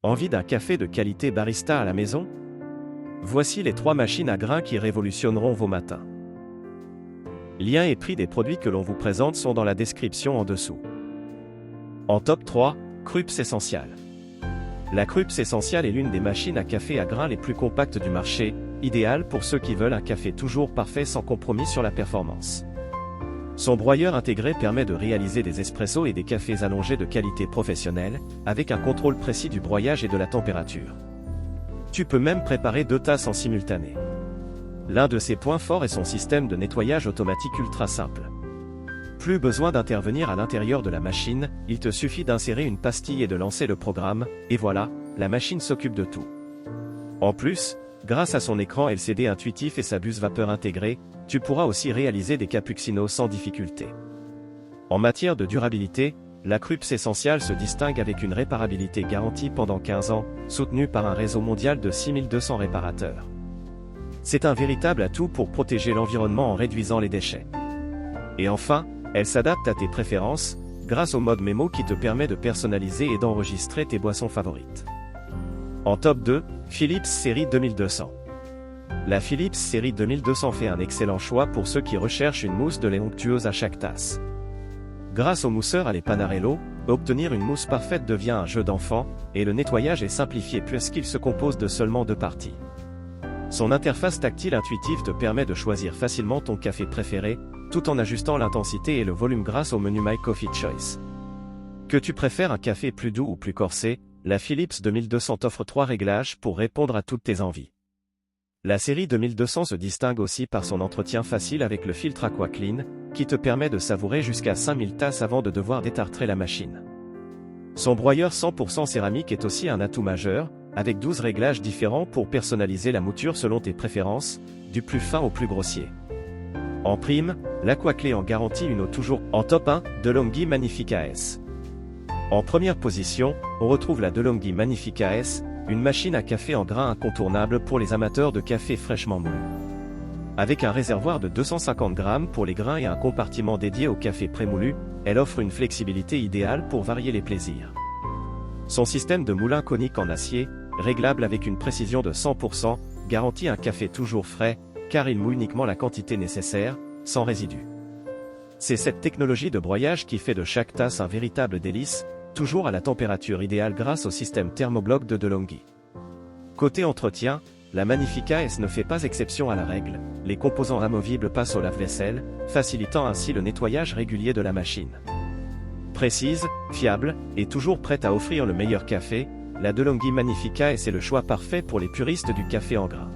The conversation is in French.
Envie d'un café de qualité barista à la maison? Voici les 3 machines à grains qui révolutionneront vos matins. Liens et prix des produits que l'on vous présente sont dans la description en dessous. En top 3, Krups Essential. La Krups Essential est l'une des machines à café à grains les plus compactes du marché, idéale pour ceux qui veulent un café toujours parfait sans compromis sur la performance. Son broyeur intégré permet de réaliser des espressos et des cafés allongés de qualité professionnelle, avec un contrôle précis du broyage et de la température. Tu peux même préparer 2 tasses en simultané. L'un de ses points forts est son système de nettoyage automatique ultra simple. Plus besoin d'intervenir à l'intérieur de la machine, il te suffit d'insérer une pastille et de lancer le programme, et voilà, la machine s'occupe de tout. En plus, grâce à son écran LCD intuitif et sa buse vapeur intégrée, tu pourras aussi réaliser des cappuccinos sans difficulté. En matière de durabilité, la Krups Essential se distingue avec une réparabilité garantie pendant 15 ans, soutenue par un réseau mondial de 6200 réparateurs. C'est un véritable atout pour protéger l'environnement en réduisant les déchets. Et enfin, elle s'adapte à tes préférences, grâce au mode mémo qui te permet de personnaliser et d'enregistrer tes boissons favorites. En top 2, Philips Série 2200. La Philips Série 2200 fait un excellent choix pour ceux qui recherchent une mousse de lait onctueuse à chaque tasse. Grâce au mousseur à l'Epanarello, obtenir une mousse parfaite devient un jeu d'enfant, et le nettoyage est simplifié puisqu'il se compose de seulement 2 parties. Son interface tactile intuitive te permet de choisir facilement ton café préféré, tout en ajustant l'intensité et le volume grâce au menu My Coffee Choice. Que tu préfères un café plus doux ou plus corsé, la Philips 2200 t'offre 3 réglages pour répondre à toutes tes envies. La série 2200 se distingue aussi par son entretien facile avec le filtre AquaClean, qui te permet de savourer jusqu'à 5000 tasses avant de devoir détartrer la machine. Son broyeur 100% céramique est aussi un atout majeur, avec 12 réglages différents pour personnaliser la mouture selon tes préférences, du plus fin au plus grossier. En prime, l'AquaClean garantit une eau toujours en top 1, DeLonghi Magnifica S. En première position, on retrouve la DeLonghi Magnifica S, une machine à café en grains incontournable pour les amateurs de café fraîchement moulu. Avec un réservoir de 250 grammes pour les grains et un compartiment dédié au café prémoulu, elle offre une flexibilité idéale pour varier les plaisirs. Son système de moulin conique en acier, réglable avec une précision de 100%, garantit un café toujours frais, car il moule uniquement la quantité nécessaire, sans résidus. C'est cette technologie de broyage qui fait de chaque tasse un véritable délice, toujours à la température idéale grâce au système thermobloc de DeLonghi. Côté entretien, la Magnifica S ne fait pas exception à la règle, les composants amovibles passent au lave-vaisselle, facilitant ainsi le nettoyage régulier de la machine. Précise, fiable, et toujours prête à offrir le meilleur café, la DeLonghi Magnifica S est le choix parfait pour les puristes du café en grains.